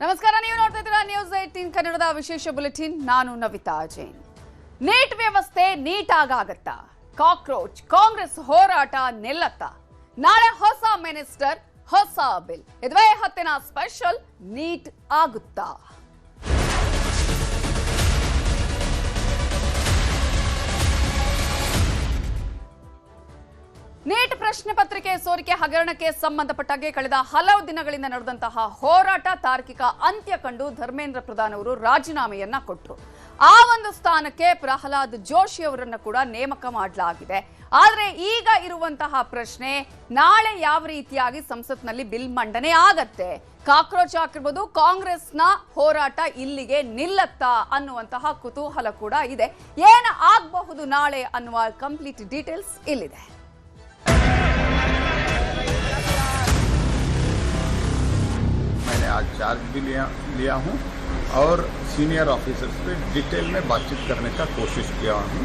ನಮಸ್ಕಾರ, ನೀವು ನೋಡ್ತಾ ಇದ್ದೀರಾ ನ್ಯೂಸ್ 18 ಕನ್ನಡದ ವಿಶೇಷ ಬುಲೆಟಿನ್. ನಾನು ನವಿತಾ ಜೈನ್. ನೀಟ್ ವ್ಯವಸ್ಥೆ ನೀಟಾಗತ್ತಾ? ಕಾಕ್ರೋಚ್ ಕಾಂಗ್ರೆಸ್ ಹೋರಾಟ ನಿಲ್ಲತ್ತಾ? ನಾಳೆ ಹೊಸ ಮಿನಿಸ್ಟರ್, ಹೊಸ ಬಿಲ್, ಇದುವೇ ಹೊತ್ತಿನ ಸ್ಪೆಷಲ್. ನೀಟ್ ಆಗುತ್ತಾ? ನೀಟ್ ಪ್ರಶ್ನೆ ಪತ್ರಿಕೆ ಸೋರಿಕೆ ಹಗರಣಕ್ಕೆ ಸಂಬಂಧಪಟ್ಟಾಗೆ ಕಳೆದ ಹಲವು ದಿನಗಳಿಂದ ನಡೆದಂತಹ ಹೋರಾಟ ತಾರ್ಕಿಕ ಅಂತ್ಯ ಕಂಡು ಧರ್ಮೇಂದ್ರ ಪ್ರಧಾನ್ ಅವರು ರಾಜೀನಾಮೆಯನ್ನ ಕೊಟ್ಟರು. ಆ ಒಂದು ಸ್ಥಾನಕ್ಕೆ ಪ್ರಹ್ಲಾದ್ ಜೋಶಿ ಅವರನ್ನು ಕೂಡ ನೇಮಕ ಮಾಡಲಾಗಿದೆ. ಆದರೆ ಈಗ ಇರುವಂತಹ ಪ್ರಶ್ನೆ, ನಾಳೆ ಯಾವ ರೀತಿಯಾಗಿ ಸಂಸತ್ನಲ್ಲಿ ಬಿಲ್ ಮಂಡನೆ ಆಗತ್ತೆ? ಕಾಕ್ರೋಚ್ ಆಗಿರ್ಬೋದು, ಕಾಂಗ್ರೆಸ್ನ ಹೋರಾಟ ಇಲ್ಲಿಗೆ ನಿಲ್ಲತ್ತಾ ಅನ್ನುವಂತಹ ಕುತೂಹಲ ಕೂಡ ಇದೆ. ಏನು ಆಗಬಹುದು ನಾಳೆ ಅನ್ನುವ ಕಂಪ್ಲೀಟ್ ಡೀಟೇಲ್ಸ್ ಇಲ್ಲಿದೆ. मैंने आज चार्ज भी लिया हूं और सीनियर ऑफिसर्स पे डिटेल में बातचीत करने का कोशिश किया हूं.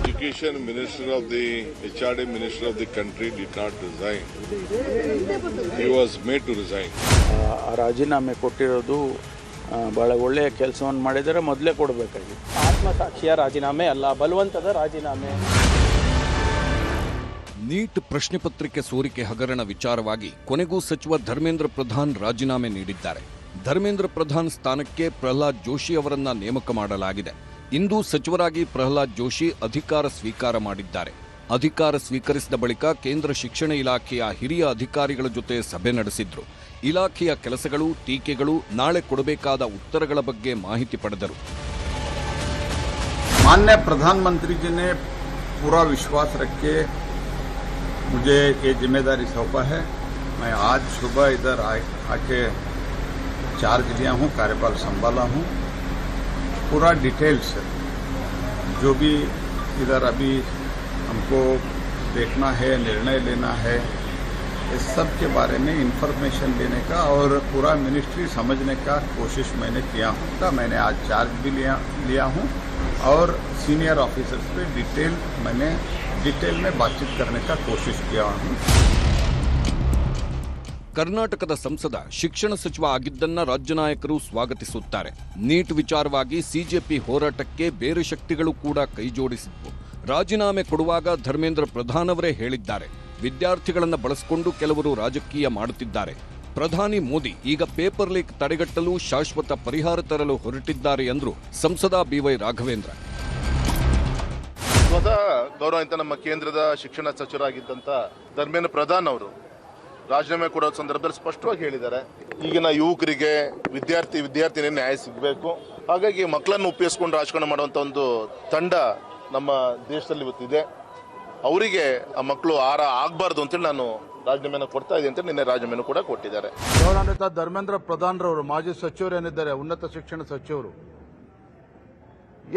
Education Minister of the HRD Minister of the country did not resign. He was made to resign. ರಾಜೀನಾಮೆ ಕೊಟ್ಟಿರೋದು ಬಹಳ ಒಳ್ಳೆಯ ಕೆಲಸವನ್ನು ಮಾಡಿದರೆ ಮೊದಲೇ ಕೊಡಬೇಕಾಗಿತ್ತು. ಆತ್ಮಸಾಕ್ಷಿಯ ರಾಜೀನಾಮೆ ಅಲ್ಲ, ಬಲವಂತದ ರಾಜೀನಾಮೆ. ನೀಟ್ ಪ್ರಶ್ನೆ ಪತ್ರಿಕೆ ಸೋರಿಕೆ ಹಗರಣ ವಿಚಾರವಾಗಿ ಕೊನೆಗೂ ಸಚಿವ ಧರ್ಮೇಂದ್ರ ಪ್ರಧಾನ್ ರಾಜೀನಾಮೆ ನೀಡಿದ್ದಾರೆ. ಧರ್ಮೇಂದ್ರ ಪ್ರಧಾನ್ ಸ್ಥಾನಕ್ಕೆ ಪ್ರಹ್ಲಾದ್ ಜೋಶಿ ಅವರನ್ನ ನೇಮಕ ಮಾಡಲಾಗಿದೆ. ಇಂದು ಸಚಿವರಾಗಿ ಪ್ರಹ್ಲಾದ್ ಜೋಶಿ ಅಧಿಕಾರ ಸ್ವೀಕಾರ ಮಾಡಿದ್ದಾರೆ. ಅಧಿಕಾರ ಸ್ವೀಕರಿಸಿದ ಬಳಿಕ ಕೇಂದ್ರ ಶಿಕ್ಷಣ ಇಲಾಖೆಯ ಹಿರಿಯ ಅಧಿಕಾರಿಗಳ ಜೊತೆ ಸಭೆ ನಡೆಸಿದ್ರು. ಇಲಾಖೆಯ ಕೆಲಸಗಳು, ಟೀಕೆಗಳು, ನಾಳೆ ಕೊಡಬೇಕಾದ ಉತ್ತರಗಳ ಬಗ್ಗೆ ಮಾಹಿತಿ ಪಡೆದರು. माननीय प्रधानमंत्री जी ने पूरा विश्वास रख के मुझे ये जिम्मेदारी सौंपा है. मैं आज सुबह इधर आके चार्ज लिया हूँ, कार्यभार संभाला हूँ. पूरा डिटेल्स जो भी इधर अभी हमको देखना है, निर्णय लेना है, इस सब के बारे में इंफॉर्मेशन लेने का और पूरा मिनिस्ट्री समझने का कोशिश मैंने किया हूँ. मैंने आज चार्ज भी लिया हूँ और सीनियर ऑफिसर्स पे डिटेल में बातचीत करने का कोशिश किया हूँ. ಕರ್ನಾಟಕದ ಸಂಸದ ಶಿಕ್ಷಣ ಸಚಿವ ಆಗಿದ್ದನ್ನ ರಾಜ್ಯ ನಾಯಕರು ಸ್ವಾಗತಿಸುತ್ತಾರೆ. ನೀಟ್ ವಿಚಾರವಾಗಿ ಸಿಜೆಪಿ ಹೋರಾಟಕ್ಕೆ ಬೇರೆ ಶಕ್ತಿಗಳು ಕೂಡ ಕೈಜೋಡಿಸಿದ್ವು. ರಾಜೀನಾಮೆ ಕೊಡುವಾಗ ಧರ್ಮೇಂದ್ರ ಪ್ರಧಾನ್ ಅವರೇ ಹೇಳಿದ್ದಾರೆ, ವಿದ್ಯಾರ್ಥಿಗಳನ್ನು ಬಳಸಿಕೊಂಡು ಕೆಲವರು ರಾಜಕೀಯ ಮಾಡುತ್ತಿದ್ದಾರೆ. ಪ್ರಧಾನಿ ಮೋದಿ ಈಗ ಪೇಪರ್ ಲೀಕ್ ತಡೆಗಟ್ಟಲು ಶಾಶ್ವತ ಪರಿಹಾರ ತರಲು ಹೊರಟಿದ್ದಾರೆ ಎಂದರು ಸಂಸದ ಬಿವೈ ರಾಘವೇಂದ್ರ. ಸ್ವತಃ ಗೌರವಾನ್ವಿತ ನಮ್ಮ ಕೇಂದ್ರದ ಶಿಕ್ಷಣ ಸಚಿವರಾಗಿದ್ದಂತ ಧರ್ಮೇಂದ್ರ ಪ್ರಧಾನ್ ಅವರು ರಾಜೀನಾಮೆ ಕೊಡೋ ಸಂದರ್ಭದಲ್ಲಿ ಸ್ಪಷ್ಟವಾಗಿ ಹೇಳಿದ್ದಾರೆ, ಈಗಿನ ಯುವಕರಿಗೆ ವಿದ್ಯಾರ್ಥಿನಿ ನ್ಯಾಯ ಸಿಗಬೇಕು. ಹಾಗಾಗಿ ಮಕ್ಕಳನ್ನು ಉಪಯೋಗಿಸಿಕೊಂಡು ರಾಜಕಾರಣ ಮಾಡುವಂತ ಒಂದು ತಂಡ ನಮ್ಮ ದೇಶದಲ್ಲಿ ಇವತ್ತಿದೆ. ಅವರಿಗೆ ಆ ಮಕ್ಕಳು ಆಗಬಾರ್ದು ಅಂತೇಳಿ ನಾನು ರಾಜೀನಾಮೆಯನ್ನು ಕೊಡ್ತಾ ಇದ್ದೀನಿ ಅಂತ ನಿನ್ನೆ ರಾಜೀನಾಮೆಯನ್ನು ಕೂಡ ಕೊಟ್ಟಿದ್ದಾರೆ. ಗೌರವಾನ್ವಿತ ಧರ್ಮೇಂದ್ರ ಪ್ರಧಾನ್ ರವರು ಮಾಜಿ ಸಚಿವರು ಏನಿದ್ದಾರೆ, ಉನ್ನತ ಶಿಕ್ಷಣ ಸಚಿವರು,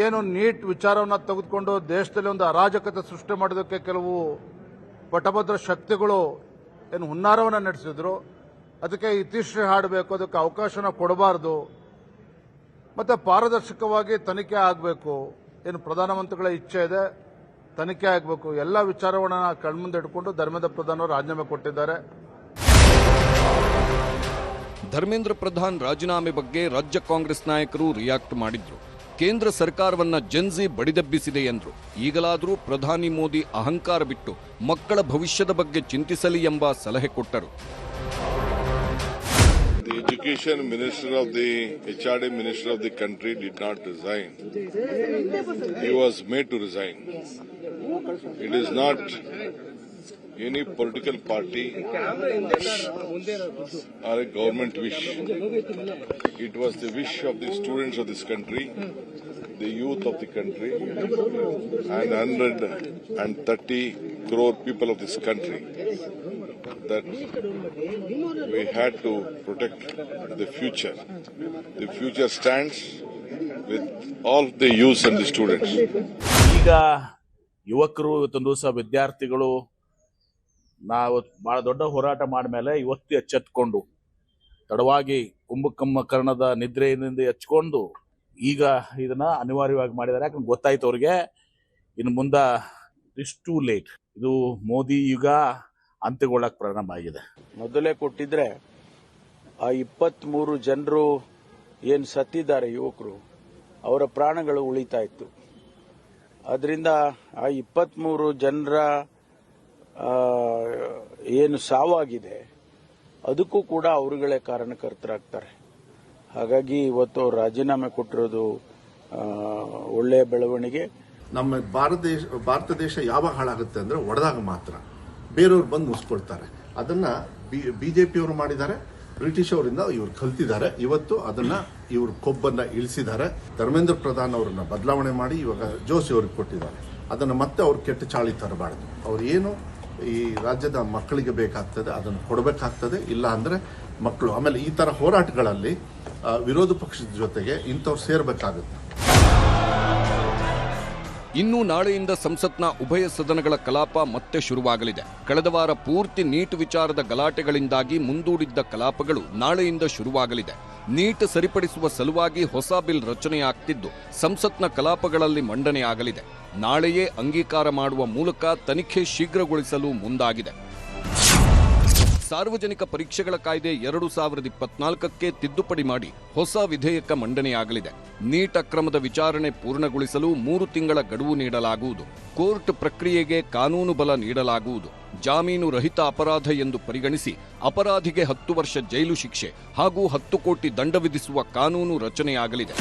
ಏನು ನೀಟ್ ವಿಚಾರವನ್ನು ತೆಗೆದುಕೊಂಡು ದೇಶದಲ್ಲಿ ಒಂದು ಅರಾಜಕತೆ ಸೃಷ್ಟಿ ಮಾಡೋದಕ್ಕೆ ಕೆಲವು ಪಟಭದ್ರ ಶಕ್ತಿಗಳು ಏನು ಹುನ್ನಾರವನ್ನು ನಡೆಸಿದ್ರು, ಅದಕ್ಕೆ ಇತಿಶ್ರೀ ಹಾಡಬೇಕು, ಅದಕ್ಕೆ ಅವಕಾಶನ ಕೊಡಬಾರ್ದು, ಮತ್ತೆ ಪಾರದರ್ಶಕವಾಗಿ ತನಿಖೆ ಆಗಬೇಕು. ಏನು ಪ್ರಧಾನಮಂತ್ರಿಗಳ ಇಚ್ಛೆ ಇದೆ, ತನಿಖೆ ಆಗಬೇಕು. ಎಲ್ಲ ವಿಚಾರವನ್ನು ಕಣ್ಮುಂದೆ ಇಟ್ಕೊಂಡು ಧರ್ಮೇಂದ್ರ ಪ್ರಧಾನ್ ಅವರು ರಾಜೀನಾಮೆ ಕೊಟ್ಟಿದ್ದಾರೆ. ಧರ್ಮೇಂದ್ರ ಪ್ರಧಾನ್ ರಾಜೀನಾಮೆ ಬಗ್ಗೆ ರಾಜ್ಯ ಕಾಂಗ್ರೆಸ್ ನಾಯಕರು ರಿಯಾಕ್ಟ್ ಮಾಡಿದ್ರು. ಕೇಂದ್ರ ಸರ್ಕಾರವನ್ನ ಜೆನ್ಜಿ ಬಡಿದೆಬ್ಬಿಸಿದೆ ಎಂದ್ರು. ಈಗಲಾದರೂ ಪ್ರಧಾನಿ ಮೋದಿ ಅಹಂಕಾರ ಬಿಟ್ಟು ಮಕ್ಕಳ ಭವಿಷ್ಯದ ಬಗ್ಗೆ ಚಿಂತಿಸಲಿ ಎಂಬ ಸಲಹೆ ಕೊಟ್ಟರು. The Education Minister of the HRD Minister of the country did not resign. He was made to resign. It is not any political party or a government wish. It was the wish of the students of this country, the youth of the country, and 130 crore people of this country, that we had to protect the future. The future stands with all the youth and the students. ಈಗ ಯುವಕರು, ಇವತ್ತೊಂದು ದಿವಸ ವಿದ್ಯಾರ್ಥಿಗಳು ನಾವು ಬಹಳ ದೊಡ್ಡ ಹೋರಾಟ ಮಾಡಿದ್ಮೇಲೆ ಇವತ್ತು ಎಚ್ಚೆತ್ಕೊಂಡು ತಡವಾಗಿ ಕುಂಭಕರ್ಣದ ನಿದ್ರೆಯಿಂದ ಎಚ್ಕೊಂಡು ಈಗ ಇದನ್ನ ಅನಿವಾರ್ಯವಾಗಿ ಮಾಡಿದ್ದಾರೆ. ಯಾಕಂದ್ರೆ ಗೊತ್ತಾಯ್ತು ಅವ್ರಿಗೆ ಇನ್ನು ಮುಂದೆ ಇಟ್ಸ್ ಟೂ ಲೇಟ್. ಇದು ಮೋದಿ ಯುಗ ಅಂತ್ಯಗೊಳ್ಳಕ್ಕೆ ಪ್ರಾರಂಭ ಆಗಿದೆ. ಮೊದಲೇ ಕೊಟ್ಟಿದ್ರೆ ಆ 23 ಜನರು ಏನು ಸತ್ತಿದ್ದಾರೆ ಯುವಕರು, ಅವರ ಪ್ರಾಣಗಳು ಉಳಿತಾ ಇತ್ತು. ಅದರಿಂದ ಆ 23 ಜನರ ಏನು ಸಾವಾಗಿದೆ ಅದಕ್ಕೂ ಕೂಡ ಅವರುಗಳೇ ಕಾರಣಕರ್ತರಾಗ್ತಾರೆ. ಹಾಗಾಗಿ ಇವತ್ತು ಅವರು ರಾಜೀನಾಮೆ ಕೊಟ್ಟಿರೋದು ಒಳ್ಳೆಯ ಬೆಳವಣಿಗೆ. ನಮ್ಮ ಭಾರತ ದೇಶ ಯಾವಾಗ ಹಾಳಾಗುತ್ತೆ ಅಂದ್ರೆ ಒಡೆದಾಗ ಮಾತ್ರ ಬೇರೆಯವ್ರು ಬಂದು ಮುಸ್ಕೊಳ್ತಾರೆ. ಅದನ್ನ ಬಿಜೆಪಿಯವರು ಮಾಡಿದ್ದಾರೆ, ಬ್ರಿಟಿಷ್ ಅವರಿಂದ ಇವರು ಕಲ್ತಿದ್ದಾರೆ. ಇವತ್ತು ಅದನ್ನ ಇವರು ಕೊಬ್ಬನ್ನ ಇಳಿಸಿದ್ದಾರೆ. ಧರ್ಮೇಂದ್ರ ಪ್ರಧಾನ್ ಅವರನ್ನ ಬದಲಾವಣೆ ಮಾಡಿ ಇವಾಗ ಜೋಶಿ ಅವ್ರಿಗೆ ಕೊಟ್ಟಿದ್ದಾರೆ. ಅದನ್ನ ಮತ್ತೆ ಅವ್ರು ಕೆಟ್ಟ ಚಾಳಿ ತರಬಾರದು. ಅವ್ರು ಏನು ಈ ರಾಜ್ಯದ ಮಕ್ಕಳಿಗೆ ಬೇಕಾಗ್ತದೆ ಅದನ್ನು ಕೊಡಬೇಕಾಗ್ತದೆ. ಇಲ್ಲ ಅಂದ್ರೆ ಮಕ್ಕಳು ಆಮೇಲೆ ಈ ತರ ಹೋರಾಟಗಳಲ್ಲಿ ವಿರೋಧ ಪಕ್ಷದ ಜೊತೆಗೆ ಇಂಥವ್ರು ಸೇರ್ಬೇಕಾಗುತ್ತೆ. ಇನ್ನು ನಾಳೆಯಿಂದ ಸಂಸತ್ನ ಉಭಯ ಸದನಗಳ ಕಲಾಪ ಮತ್ತೆ ಶುರುವಾಗಲಿದೆ. ಕಳೆದ ವಾರ ಪೂರ್ತಿ ನೀಟ್ ವಿಚಾರದ ಗಲಾಟೆಗಳಿಂದಾಗಿ ಮುಂದೂಡಿದ್ದ ಕಲಾಪಗಳು ನಾಳೆಯಿಂದ ಶುರುವಾಗಲಿದೆ. ನೀಟ್ ಸರಿಪಡಿಸುವ ಸಲುವಾಗಿ ಹೊಸ ಬಿಲ್ ರಚನೆಯಾಗ್ತಿದ್ದು ಸಂಸತ್ನ ಕಲಾಪಗಳಲ್ಲಿ ಮಂಡನೆಯಾಗಲಿದೆ. ನಾಳೆಯೇ ಅಂಗೀಕಾರ ಮಾಡುವ ಮೂಲಕ ತನಿಖೆ ಶೀಘ್ರಗೊಳಿಸಲು ಮುಂದಾಗಿದೆ. ಸಾರ್ವಜನಿಕ ಪರೀಕ್ಷೆಗಳ ಕಾಯ್ದೆ 2024ಕ್ಕೆ ತಿದ್ದುಪಡಿ ಮಾಡಿ ಹೊಸ ವಿಧೇಯಕ ಮಂಡನೆಯಾಗಲಿದೆ. ನೀಟ್ ಅಕ್ರಮದ ವಿಚಾರಣೆ ಪೂರ್ಣಗೊಳಿಸಲು 3 ತಿಂಗಳ ಗಡುವು ನೀಡಲಾಗುವುದು. ಕೋರ್ಟ್ ಪ್ರಕ್ರಿಯೆಗೆ ಕಾನೂನು ಬಲ ನೀಡಲಾಗುವುದು. ಜಾಮೀನು ರಹಿತ ಅಪರಾಧ ಎಂದು ಪರಿಗಣಿಸಿ ಅಪರಾಧಿಗೆ 10 ವರ್ಷ ಜೈಲು ಶಿಕ್ಷೆ ಹಾಗೂ 10 ಕೋಟಿ ದಂಡ ವಿಧಿಸುವ ಕಾನೂನು ರಚನೆಯಾಗಲಿದೆ.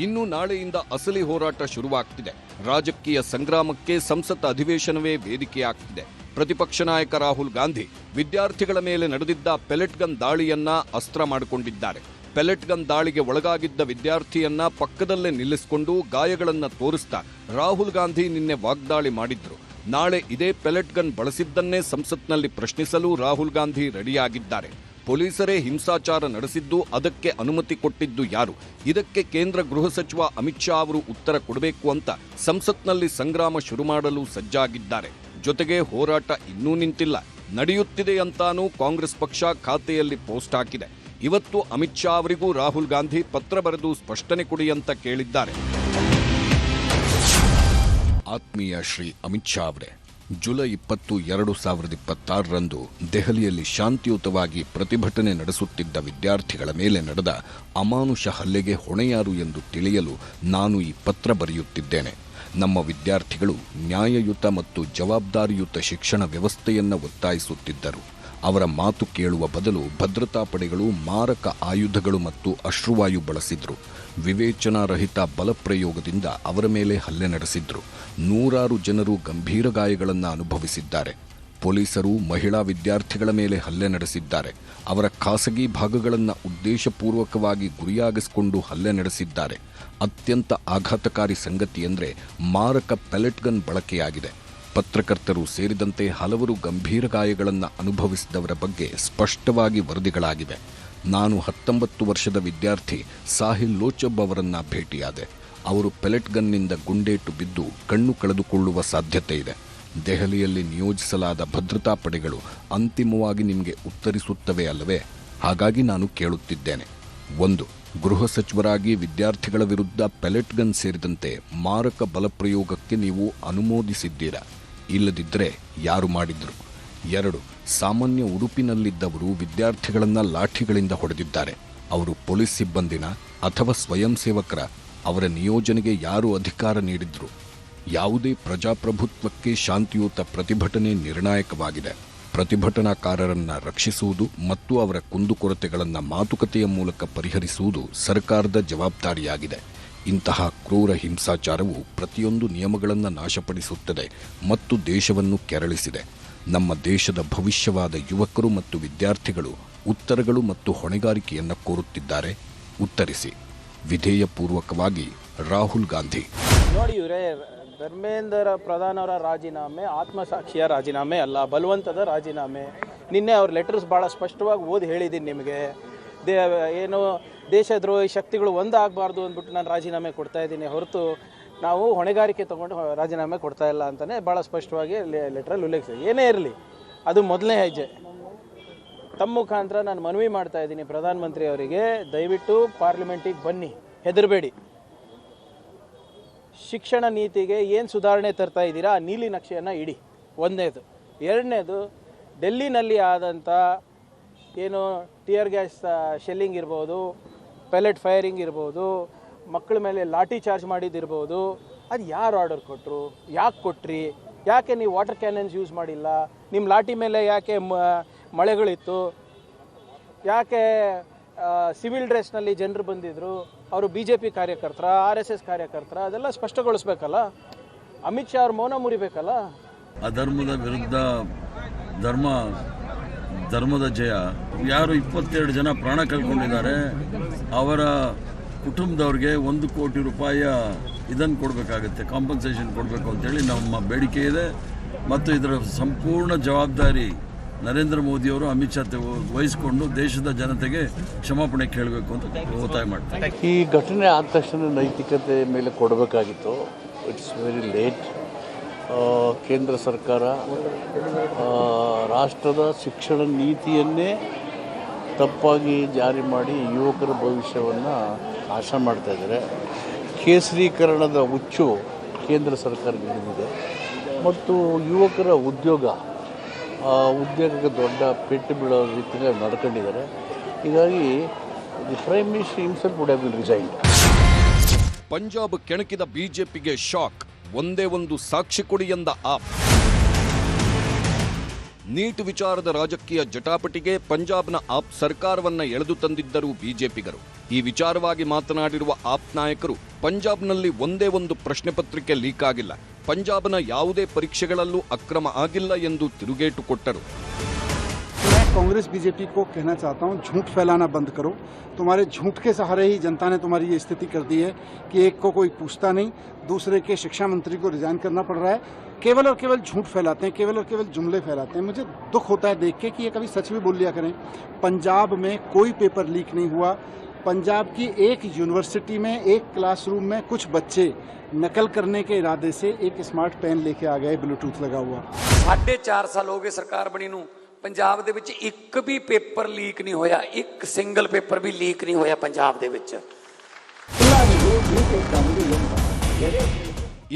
ಇನ್ನು ನಾಳೆಯಿಂದ ಅಸಲಿ ಹೋರಾಟ ಶುರುವಾಗ್ತಿದೆ. ರಾಜಕೀಯ ಸಂಗ್ರಾಮಕ್ಕೆ ಸಂಸತ್ ಅಧಿವೇಶನವೇ ವೇದಿಕೆಯಾಗ್ತಿದೆ. ಪ್ರತಿಪಕ್ಷ ನಾಯಕ ರಾಹುಲ್ ಗಾಂಧಿ ವಿದ್ಯಾರ್ಥಿಗಳ ಮೇಲೆ ನಡೆದಿದ್ದ ಪೆಲೆಟ್ ಗನ್ ದಾಳಿಯನ್ನ ಅಸ್ತ್ರ ಮಾಡಿಕೊಂಡಿದ್ದಾರೆ. ಪೆಲೆಟ್ ಗನ್ ದಾಳಿಗೆ ಒಳಗಾಗಿದ್ದ ವಿದ್ಯಾರ್ಥಿಯನ್ನ ಪಕ್ಕದಲ್ಲೇ ನಿಲ್ಲಿಸಿಕೊಂಡು ಗಾಯಗಳನ್ನ ತೋರಿಸ್ತಾ ರಾಹುಲ್ ಗಾಂಧಿ ನಿನ್ನೆ ವಾಗ್ದಾಳಿ ಮಾಡಿದ್ರು. ನಾಳೆ ಇದೇ ಪೆಲೆಟ್ ಗನ್ ಬಳಸಿದ್ದನ್ನೇ ಸಂಸತ್ನಲ್ಲಿ ಪ್ರಶ್ನಿಸಲು ರಾಹುಲ್ ಗಾಂಧಿ ರೆಡಿಯಾಗಿದ್ದಾರೆ. ಪೊಲೀಸರೇ ಹಿಂಸಾಚಾರ ನಡೆಸಿದ್ದು, ಅದಕ್ಕೆ ಅನುಮತಿ ಕೊಟ್ಟಿದ್ದು ಯಾರು? ಇದಕ್ಕೆ ಕೇಂದ್ರ ಗೃಹ ಸಚಿವ ಅಮಿತ್ ಶಾ ಅವರು ಉತ್ತರ ಕೊಡಬೇಕು ಅಂತ ಸಂಸತ್ನಲ್ಲಿ ಸಂಗ್ರಾಮ ಶುರು ಮಾಡಲು ಸಜ್ಜಾಗಿದ್ದಾರೆ. ಜೊತೆಗೆ ಹೋರಾಟ ಇನ್ನೂ ನಿಂತಿಲ್ಲ, ನಡೆಯುತ್ತಿದೆ ಅಂತಾನೂ ಕಾಂಗ್ರೆಸ್ ಪಕ್ಷ ಖಾತೆಯಲ್ಲಿ ಪೋಸ್ಟ್ ಹಾಕಿದೆ. ಇವತ್ತು ಅಮಿತ್ ಶಾ ಅವರಿಗೂ ರಾಹುಲ್ ಗಾಂಧಿ ಪತ್ರ ಬರೆದು ಸ್ಪಷ್ಟನೆ ಕೊಡಿ ಅಂತ ಕೇಳಿದ್ದಾರೆ. ಆತ್ಮೀಯ ಶ್ರೀ ಅಮಿತ್ ಶಾ ಅವರೇ, ಜುಲೈ 20, 2026ರಂದು ದೆಹಲಿಯಲ್ಲಿ ಶಾಂತಿಯುತವಾಗಿ ಪ್ರತಿಭಟನೆ ನಡೆಸುತ್ತಿದ್ದ ವಿದ್ಯಾರ್ಥಿಗಳ ಮೇಲೆ ನಡೆದ ಅಮಾನುಷ ಹಲ್ಲೆಗೆ ಹೊಣೆಯಾರು ಎಂದು ತಿಳಿಯಲು ನಾನು ಈ ಪತ್ರ ಬರೆಯುತ್ತಿದ್ದೇನೆ. ನಮ್ಮ ವಿದ್ಯಾರ್ಥಿಗಳು ನ್ಯಾಯಯುತ ಮತ್ತು ಜವಾಬ್ದಾರಿಯುತ ಶಿಕ್ಷಣ ವ್ಯವಸ್ಥೆಯನ್ನು ಒತ್ತಾಯಿಸುತ್ತಿದ್ದರು. ಅವರ ಮಾತು ಕೇಳುವ ಬದಲು ಭದ್ರತಾ ಪಡೆಗಳು ಮಾರಕ ಆಯುಧಗಳು ಮತ್ತು ಅಶ್ರುವಾಯು ಬಳಸಿದ್ರು. ವಿವೇಚನಾರಹಿತ ಬಲಪ್ರಯೋಗದಿಂದ ಅವರ ಮೇಲೆ ಹಲ್ಲೆ ನಡೆಸಿದ್ರು. 100 ಜನರು ಗಂಭೀರ ಗಾಯಗಳನ್ನು ಅನುಭವಿಸಿದ್ದಾರೆ. ಪೊಲೀಸರು ಮಹಿಳಾ ವಿದ್ಯಾರ್ಥಿಗಳ ಮೇಲೆ ಹಲ್ಲೆ ನಡೆಸಿದ್ದಾರೆ. ಅವರ ಖಾಸಗಿ ಭಾಗಗಳನ್ನು ಉದ್ದೇಶಪೂರ್ವಕವಾಗಿ ಗುರಿಯಾಗಿಸಿಕೊಂಡು ಹಲ್ಲೆ ನಡೆಸಿದ್ದಾರೆ. ಅತ್ಯಂತ ಆಘಾತಕಾರಿ ಸಂಗತಿಯೆಂದರೆ ಮಾರಕ ಪೆಲೆಟ್ ಗನ್ ಬಳಕೆಯಾಗಿದೆ. ಪತ್ರಕರ್ತರು ಸೇರಿದಂತೆ ಹಲವರು ಗಂಭೀರ ಗಾಯಗಳನ್ನು ಅನುಭವಿಸಿದವರ ಬಗ್ಗೆ ಸ್ಪಷ್ಟವಾಗಿ ವರದಿಗಳಾಗಿವೆ. ನಾನು 19 ವರ್ಷದ ವಿದ್ಯಾರ್ಥಿ ಸಾಹಿಲ್ ಲೋಚಬ್ ಅವರನ್ನ ಭೇಟಿಯಾದೆ. ಅವರು ಪೆಲೆಟ್ ಗನ್ನಿಂದ ಗುಂಡೇಟು ಬಿದ್ದು ಕಣ್ಣು ಕಳೆದುಕೊಳ್ಳುವ ಸಾಧ್ಯತೆ ಇದೆ. ದೆಹಲಿಯಲ್ಲಿ ನಿಯೋಜಿಸಲಾದ ಭದ್ರತಾ ಪಡೆಗಳು ಅಂತಿಮವಾಗಿ ನಿಮಗೆ ಉತ್ತರಿಸುತ್ತವೆ ಅಲ್ಲವೇ? ಹಾಗಾಗಿ ನಾನು ಕೇಳುತ್ತಿದ್ದೇನೆ, 1. ಗೃಹ ಸಚಿವರಾಗಿ ವಿದ್ಯಾರ್ಥಿಗಳ ವಿರುದ್ಧ ಪೆಲೆಟ್ ಗನ್ ಸೇರಿದಂತೆ ಮಾರಕ ಬಲಪ್ರಯೋಗಕ್ಕೆ ನೀವು ಅನುಮೋದಿಸಿದ್ದೀರಾ? ಇಲ್ಲದಿದ್ದರೆ ಯಾರು ಮಾಡಿದ್ರು? 2. ಸಾಮಾನ್ಯ ಉಡುಪಿನಲ್ಲಿದ್ದವರು ವಿದ್ಯಾರ್ಥಿಗಳನ್ನ ಲಾಠಿಗಳಿಂದ ಹೊಡೆದಿದ್ದಾರೆ. ಅವರು ಪೊಲೀಸ್ ಸಿಬ್ಬಂದಿನ ಅಥವಾ ಸ್ವಯಂ ಸೇವಕರ? ಅವರ ನಿಯೋಜನೆಗೆ ಯಾರು ಅಧಿಕಾರ ನೀಡಿದ್ರು? ಯಾವುದೇ ಪ್ರಜಾಪ್ರಭುತ್ವಕ್ಕೆ ಶಾಂತಿಯುತ ಪ್ರತಿಭಟನೆ ನಿರ್ಣಾಯಕವಾಗಿದೆ. ಪ್ರತಿಭಟನಾಕಾರರನ್ನ ರಕ್ಷಿಸುವುದು ಮತ್ತು ಅವರ ಕುಂದುಕೊರತೆಗಳನ್ನು ಮಾತುಕತೆಯ ಮೂಲಕ ಪರಿಹರಿಸುವುದು ಸರ್ಕಾರದ ಜವಾಬ್ದಾರಿಯಾಗಿದೆ. ಇಂತಹ ಕ್ರೂರ ಹಿಂಸಾಚಾರವು ಪ್ರತಿಯೊಂದು ನಿಯಮಗಳನ್ನು ನಾಶಪಡಿಸುತ್ತದೆ ಮತ್ತು ದೇಶವನ್ನು ಕೆರಳಿಸಿದೆ. ನಮ್ಮ ದೇಶದ ಭವಿಷ್ಯವಾದ ಯುವಕರು ಮತ್ತು ವಿದ್ಯಾರ್ಥಿಗಳು ಉತ್ತರಗಳು ಮತ್ತು ಹೊಣೆಗಾರಿಕೆಯನ್ನು ಕೋರುತ್ತಿದ್ದಾರೆ. ಉತ್ತರಿಸಿ. ವಿಧೇಯಪೂರ್ವಕವಾಗಿ ರಾಹುಲ್ ಗಾಂಧಿ. ನೋಡಿ ಇವರೇ, ಧರ್ಮೇಂದ್ರ ಪ್ರಧಾನ್ ಅವರ ರಾಜೀನಾಮೆ ಆತ್ಮಸಾಕ್ಷಿಯ ರಾಜೀನಾಮೆ ಅಲ್ಲ, ಬಲವಂತದ ರಾಜೀನಾಮೆ. ನಿನ್ನೆ ಅವ್ರ ಲೆಟರ್ಸ್ ಭಾಳ ಸ್ಪಷ್ಟವಾಗಿ ಓದಿ ಹೇಳಿದ್ದೀನಿ ನಿಮಗೆ. ಏನು ದೇಶದ್ರೋಹಿ ಶಕ್ತಿಗಳು ಒಂದಾಗಬಾರ್ದು ಅಂದ್ಬಿಟ್ಟು ನಾನು ರಾಜೀನಾಮೆ ಕೊಡ್ತಾ ಇದ್ದೀನಿ ಹೊರತು ನಾವು ಹೊಣೆಗಾರಿಕೆ ತೊಗೊಂಡು ರಾಜೀನಾಮೆ ಕೊಡ್ತಾ ಇಲ್ಲ ಅಂತಲೇ ಭಾಳ ಸ್ಪಷ್ಟವಾಗಿ ಲೆಟ್ರಲ್ಲಿ ಉಲ್ಲೇಖಿಸಿದೆ. ಏನೇ ಇರಲಿ, ಅದು ಮೊದಲನೇ ಹೆಜ್ಜೆ. ತಮ್ಮ ಮುಖಾಂತರ ನಾನು ಮನವಿ ಮಾಡ್ತಾ ಇದ್ದೀನಿ ಪ್ರಧಾನಮಂತ್ರಿ ಅವರಿಗೆ, ದಯವಿಟ್ಟು ಪಾರ್ಲಿಮೆಂಟಿಗೆ ಬನ್ನಿ, ಹೆದರಬೇಡಿ. ಶಿಕ್ಷಣ ನೀತಿಗೆ ಏನು ಸುಧಾರಣೆ ತರ್ತಾ ಇದ್ದೀರಾ ಆ ನೀಲಿ ನಕ್ಷೆಯನ್ನು ಇಡಿ, ಒಂದನೇದು. ಎರಡನೇದು, ಡೆಲ್ಲಿನಲ್ಲಿ ಆದಂಥ ಏನು ಟಿಯರ್ ಗ್ಯಾಸ್ ಶೆಲ್ಲಿಂಗ್ ಇರ್ಬೋದು, ಪೆಲೆಟ್ ಫೈರಿಂಗ್ ಇರ್ಬೋದು, ಮಕ್ಕಳ ಮೇಲೆ ಲಾಠಿ ಚಾರ್ಜ್ ಮಾಡಿದ್ದಿರ್ಬೋದು, ಅದು ಯಾರು ಆರ್ಡರ್ ಕೊಟ್ಟರು, ಯಾಕೆ ಕೊಟ್ರಿ, ಯಾಕೆ ನೀವು ವಾಟರ್ ಕ್ಯಾನನ್ಸ್ ಯೂಸ್ ಮಾಡಿಲ್ಲ, ನಿಮ್ಮ ಲಾಠಿ ಮೇಲೆ ಯಾಕೆ ಮಳೆಗಳಿತ್ತು, ಯಾಕೆ ಸಿವಿಲ್ ಡ್ರೆಸ್ನಲ್ಲಿ ಜನರು ಬಂದಿದ್ದರು, ಅವರು BJP ಕಾರ್ಯಕರ್ತರ, RSS ಕಾರ್ಯಕರ್ತರ, ಅದೆಲ್ಲ ಸ್ಪಷ್ಟಗೊಳಿಸ್ಬೇಕಲ್ಲ. ಅಮಿತ್ ಶಾ ಅವ್ರ ಮೌನ ಮುರಿಬೇಕಲ್ಲ. ಅಧರ್ಮದ ವಿರುದ್ಧ ಧರ್ಮದ ಜಯ. ಯಾರು 22 ಜನ ಪ್ರಾಣ ಕಳ್ಕೊಂಡಿದ್ದಾರೆ, ಅವರ ಕುಟುಂಬದವ್ರಿಗೆ 1 ಕೋಟಿ ರೂಪಾಯಿಯ ಇದನ್ನು ಕೊಡಬೇಕಾಗುತ್ತೆ, ಕಾಂಪನ್ಸೇಷನ್ ಕೊಡಬೇಕು ಅಂತೇಳಿ ನಮ್ಮ ಬೇಡಿಕೆ ಇದೆ. ಮತ್ತು ಇದರ ಸಂಪೂರ್ಣ ಜವಾಬ್ದಾರಿ ನರೇಂದ್ರ ಮೋದಿಯವರು, ಅಮಿತ್ ಶಾ ವಹಿಸಿಕೊಂಡು ದೇಶದ ಜನತೆಗೆ ಕ್ಷಮಾಪಣೆ ಕೇಳಬೇಕು ಅಂತ ಒತ್ತಾಯ ಮಾಡ್ತಾರೆ. ಈ ಘಟನೆ ಆದ ತಕ್ಷಣ ನೈತಿಕತೆ ಮೇಲೆ ಕೊಡಬೇಕಾಗಿತ್ತು. It's very late. ಕೇಂದ್ರ ಸರ್ಕಾರ ರಾಷ್ಟ್ರದ ಶಿಕ್ಷಣ ನೀತಿಯನ್ನೇ ತಪ್ಪಾಗಿ ಜಾರಿ ಮಾಡಿ ಯುವಕರ ಭವಿಷ್ಯವನ್ನು ನಾಶ ಮಾಡ್ತಾ ಇದ್ದಾರೆ. ಕೇಸರೀಕರಣದ ಹುಚ್ಚು ಕೇಂದ್ರ ಸರ್ಕಾರಕ್ಕೆ ಹಿಡಿದಿದೆ ಮತ್ತು ಯುವಕರ ಉದ್ಯೋಗಕ್ಕೆ ದೊಡ್ಡ ಪೆಟ್ಟು ಬೀಳೋ ರೀತಿಯಲ್ಲಿ ನಡ್ಕೊಂಡಿದ್ದಾರೆ. ಹೀಗಾಗಿ the prime minister himself would have been resigned. Punjab ಕೆಣಕಿದ ಬಿಜೆಪಿಗೆ ಶಾಕ್. ಒಂದೇ ಒಂದು ಸಾಕ್ಷಿ ಕೊಡಿ ಎಂದ ಆಪ್. ನೀಟ್ ವಿಚಾರದ ರಾಜಕೀಯ ಜಟಾಪಟಿಗೆ ಪಂಜಾಬ್ನ ಆಪ್ ಸರ್ಕಾರವನ್ನ ಎಳೆದು ತಂದಿದ್ದರು ಬಿಜೆಪಿಗರು. ಈ ವಿಚಾರವಾಗಿ ಮಾತನಾಡಿರುವ ಆಪ್ ನಾಯಕರು, ಪಂಜಾಬ್ನಲ್ಲಿ ಒಂದೇ ಒಂದು ಪ್ರಶ್ನೆ ಪತ್ರಿಕೆ ಲೀಕ್ ಆಗಿಲ್ಲ, ಪಂಜಾಬ್ನ ಯಾವುದೇ ಪರೀಕ್ಷೆಗಳಲ್ಲೂ ಅಕ್ರಮ ಆಗಿಲ್ಲ ಎಂದು ತಿರುಗೇಟು ಕೊಟ್ಟರು. कांग्रेस बीजेपी को कहना चाहता हूं, झूठ फैलाना बंद करो. तुम्हारे झूठ के सहारे ही जनता ने तुम्हारी ये स्थिति कर दी है कि एक को कोई पूछता नहीं, दूसरे के शिक्षा मंत्री को रिजाइन करना पड़ रहा है. केवल और केवल झूठ फैलाते हैं, केवल और केवल जुमले फैलाते हैं. मुझे दुख होता है देख के कि ये कभी सच भी बोल लिया करें. पंजाब में कोई पेपर लीक नहीं हुआ. पंजाब की एक यूनिवर्सिटी में एक क्लासरूम में कुछ बच्चे नकल करने के इरादे से एक स्मार्ट पेन लेके आ गए, ब्लूटूथ लगा हुआ. 4.5 साल हो गए सरकार बनी नूं, ਪੰਜਾਬ ਦੇ ਵਿੱਚ ਇੱਕ ਵੀ ਪੇਪਰ ਲੀਕ ਨਹੀਂ ਹੋਇਆ, ਇੱਕ ਸਿੰਗਲ ਪੇਪਰ ਵੀ ਲੀਕ ਨਹੀਂ ਹੋਇਆ ਪੰਜਾਬ ਦੇ ਵਿੱਚ.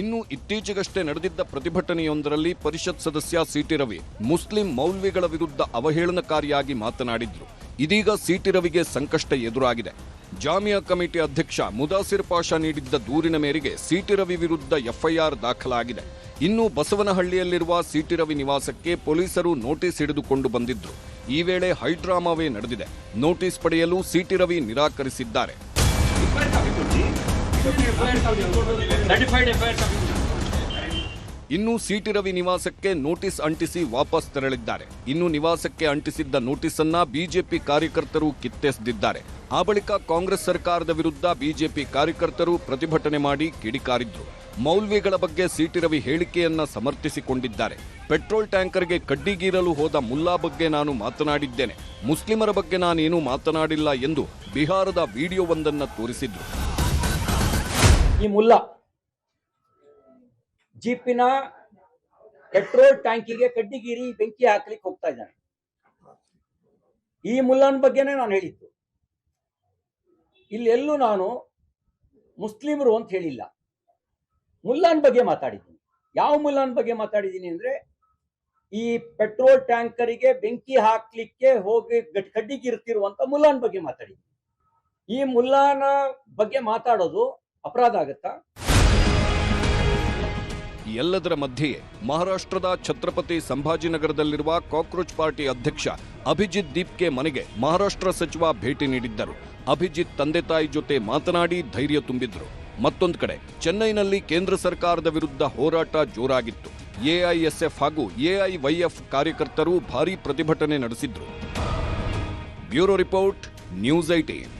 ಇನ್ನು ಇತ್ತೀಚೆಗಷ್ಟೇ ನಡೆದಿದ್ದ ಪ್ರತಿಭಟನೆಯೊಂದರಲ್ಲಿ ಪರಿಷತ್ ಸದಸ್ಯ ಸಿಟಿ ರವಿ ಮುಸ್ಲಿಂ ಮೌಲ್ವಿಗಳ ವಿರುದ್ಧ ಅವಹೇಳನಕಾರಿಯಾಗಿ ಮಾತನಾಡಿದ್ರು. ಇದೀಗ ಸಿಟಿ ರವಿಗೆ ಸಂಕಷ್ಟ ಎದುರಾಗಿದೆ. ಜಾಮಿಯಾ ಕಮಿಟಿ ಅಧ್ಯಕ್ಷ ಮುದಾಸಿರ್ ಪಾಷಾ ನೀಡಿದ್ದ ದೂರಿನ ಮೇರೆಗೆ ಸಿಟಿ ರವಿ ವಿರುದ್ಧ ಎಫ್ಐಆರ್ ದಾಖಲಾಗಿದೆ. ಇನ್ನು ಬಸವನಹಳ್ಳಿಯಲ್ಲಿರುವ ಸಿಟಿ ರವಿ ನಿವಾಸಕ್ಕೆ ಪೊಲೀಸರು ನೋಟಿಸ್ ಹಿಡಿದುಕೊಂಡು ಬಂದಿದ್ರು. ಈ ವೇಳೆ ಹೈಡ್ರಾಮಾವೇ ನಡೆದಿದೆ. ನೋಟಿಸ್ ಪಡೆಯಲು ಸಿಟಿ ರವಿ ನಿರಾಕರಿಸಿದ್ದಾರೆ. ಇನ್ನು ಸಿಟಿ ರವಿ ನಿವಾಸಕ್ಕೆ ನೋಟಿಸ್ ಅಂಟಿಸಿ ವಾಪಸ್ ತೆರಳಿದ್ದಾರೆ. ಇನ್ನು ನಿವಾಸಕ್ಕೆ ಅಂಟಿಸಿದ್ದ ನೋಟಿಸ್ ಅನ್ನ ಬಿಜೆಪಿ ಕಾರ್ಯಕರ್ತರು ಕಿತ್ತೆಸೆದಿದ್ದಾರೆ. ಆ ಬಳಿಕ ಕಾಂಗ್ರೆಸ್ ಸರ್ಕಾರದ ವಿರುದ್ಧ ಬಿಜೆಪಿ ಕಾರ್ಯಕರ್ತರು ಪ್ರತಿಭಟನೆ ಮಾಡಿ ಕಿಡಿಕಾರಿದ್ರು. ಮೌಲ್ವಿಗಳ ಬಗ್ಗೆ ಸಿಟಿ ರವಿ ಹೇಳಿಕೆಯನ್ನ ಸಮರ್ಥಿಸಿಕೊಂಡಿದ್ದಾರೆ. ಪೆಟ್ರೋಲ್ ಟ್ಯಾಂಕರ್ಗೆ ಕಡ್ಡಿಗೀರಲು ಹೋದ ಮುಲ್ಲಾ ಬಗ್ಗೆ ನಾನು ಮಾತನಾಡಿದ್ದೇನೆ, ಮುಸ್ಲಿಮರ ಬಗ್ಗೆ ನಾನೇನೂ ಮಾತನಾಡಿಲ್ಲ ಎಂದು ಬಿಹಾರದ ವಿಡಿಯೋವೊಂದನ್ನು ತೋರಿಸಿದ್ರು. ಈ ಮುಲ್ಲಾ ಜೀಪಿನ ಪೆಟ್ರೋಲ್ ಟ್ಯಾಂಕಿಗೆ ಕಡ್ಡಿಗೀರಿ ಬೆಂಕಿ ಹಾಕ್ಲಿಕ್ಕೆ ಹೋಗ್ತಾ ಇದ್ದಾನೆ. ಈ ಮುಲ್ಲಾನ್ ಬಗ್ಗೆನೇ ನಾನು ಹೇಳಿದ್ದು. ಇಲ್ಲೆಲ್ಲೂ ನಾನು ಮುಸ್ಲಿಮರು ಅಂತ ಹೇಳಿಲ್ಲ, ಮುಲ್ಲಾನ್ ಬಗ್ಗೆ ಮಾತಾಡಿದ್ದೀನಿ. ಯಾವ ಮುಲ್ಲಾನ್ ಬಗ್ಗೆ ಮಾತಾಡಿದ್ದೀನಿ ಅಂದ್ರೆ, ಈ ಪೆಟ್ರೋಲ್ ಟ್ಯಾಂಕರಿಗೆ ಬೆಂಕಿ ಹಾಕ್ಲಿಕ್ಕೆ ಹೋಗಿ ಕಡ್ಡಿಗಿರ್ತಿರುವಂತ ಮುಲ್ಲಾನ್ ಬಗ್ಗೆ ಮಾತಾಡಿದ್ದೀನಿ. ಈ ಮುಲ್ಲಾನ ಬಗ್ಗೆ ಮಾತಾಡೋದು ಅಪರಾಧ ಆಗತ್ತಾ? ಎಲ್ಲದರ ಮಧ್ಯೆಯೇ ಮಹಾರಾಷ್ಟ್ರದ ಛತ್ರಪತಿ ಸಂಭಾಜಿನಗರದಲ್ಲಿರುವ ಕಾಕ್ರೋಚ್ ಪಾರ್ಟಿ ಅಧ್ಯಕ್ಷ ಅಭಿಜಿತ್ ದೀಪ್ಗೆ ಮನೆಗೆ ಮಹಾರಾಷ್ಟ್ರ ಸಚಿವ ಭೇಟಿ ನೀಡಿದ್ದರು. ಅಭಿಜಿತ್ ತಂದೆ ತಾಯಿ ಜೊತೆ ಮಾತನಾಡಿ ಧೈರ್ಯ ತುಂಬಿದ್ರು. ಮತ್ತೊಂದು ಕಡೆ ಚೆನ್ನೈನಲ್ಲಿ ಕೇಂದ್ರ ಸರ್ಕಾರದ ವಿರುದ್ಧ ಹೋರಾಟ ಜೋರಾಗಿತ್ತು. ಎಐಎಸ್ಎಫ್ ಹಾಗೂ ಎಐವೈಎಫ್ ಕಾರ್ಯಕರ್ತರು ಭಾರೀ ಪ್ರತಿಭಟನೆ ನಡೆಸಿದ್ರು. Bureau report, news 18.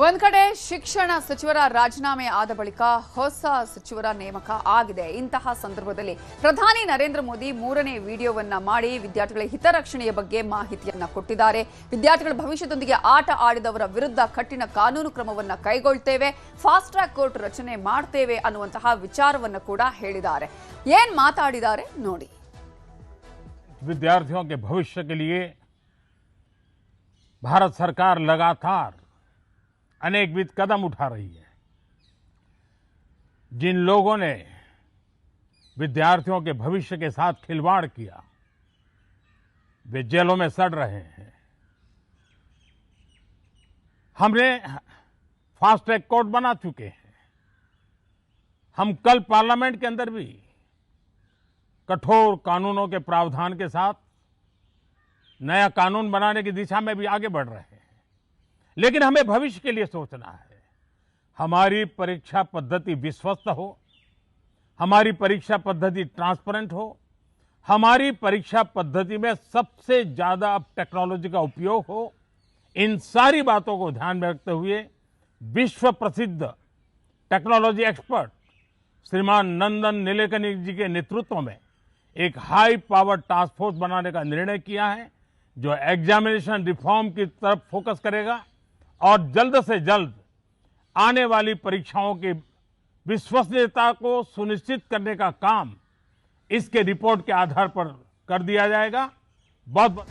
ಒಂದ್ ಕಡೆ ಶಿಕ್ಷಣ ಸಚಿವರ ರಾಜೀನಾಮೆ ಆದ ಬಳಿಕ ಹೊಸ ಸಚಿವರ ನೇಮಕ ಆಗಿದೆ. ಇಂತಹ ಸಂದರ್ಭದಲ್ಲಿ ಪ್ರಧಾನಿ ನರೇಂದ್ರ ಮೋದಿ 3ನೇ ವಿಡಿಯೋವನ್ನ ಮಾಡಿ ವಿದ್ಯಾರ್ಥಿಗಳ ಹಿತರಕ್ಷಣೆಯ ಬಗ್ಗೆ ಮಾಹಿತಿಯನ್ನ ಕೊಟ್ಟಿದ್ದಾರೆ. ವಿದ್ಯಾರ್ಥಿಗಳ ಭವಿಷ್ಯದೊಂದಿಗೆ ಆಟ ಆಡಿದವರ ವಿರುದ್ಧ ಕಠಿಣ ಕಾನೂನು ಕ್ರಮವನ್ನ ಕೈಗೊಳ್ತೇವೆ, ಫಾಸ್ಟ್ ಟ್ರ್ಯಾಕ್ ಕೋರ್ಟ್ ರಚನೆ ಮಾಡ್ತೇವೆ ಅನ್ನುವಂತಹ ವಿಚಾರವನ್ನ ಕೂಡ ಹೇಳಿದ್ದಾರೆ. ಏನ್ ಮಾತಾಡಿದ್ದಾರೆ ನೋಡಿ. विद्यार्थियों के भविष्य के लिए भारत सरकार लगातार अनेकविध कदम उठा रही है. जिन लोगों ने विद्यार्थियों के भविष्य के साथ खिलवाड़ किया, वे जेलों में सड़ रहे हैं। हमने फास्ट ट्रैक कोर्ट बना चुके हैं। हम कल पार्लियामेंट के अंदर भी कठोर कानूनों के प्रावधान के साथ नया कानून बनाने की दिशा में भी आगे बढ़ रहे हैं। लेकिन हमें भविष्य के लिए सोचना है। हमारी परीक्षा पद्धति विश्वस्त हो, हमारी परीक्षा पद्धति ट्रांसपेरेंट हो, हमारी परीक्षा पद्धति में सबसे ज्यादा अब टेक्नोलॉजी का उपयोग हो। इन सारी बातों को ध्यान में रखते हुए विश्व प्रसिद्ध टेक्नोलॉजी एक्सपर्ट श्रीमान नंदन नीलेकनी जी के नेतृत्व में एक हाई पावर टास्क फोर्स बनाने का निर्णय किया है, जो एग्जामिनेशन रिफॉर्म की तरफ फोकस करेगा और जल्द से जल्द आने वाली परीक्षाओं की विश्वसनीयता को सुनिश्चित करने का काम इसके रिपोर्ट के आधार पर कर दिया जाएगा। बहुत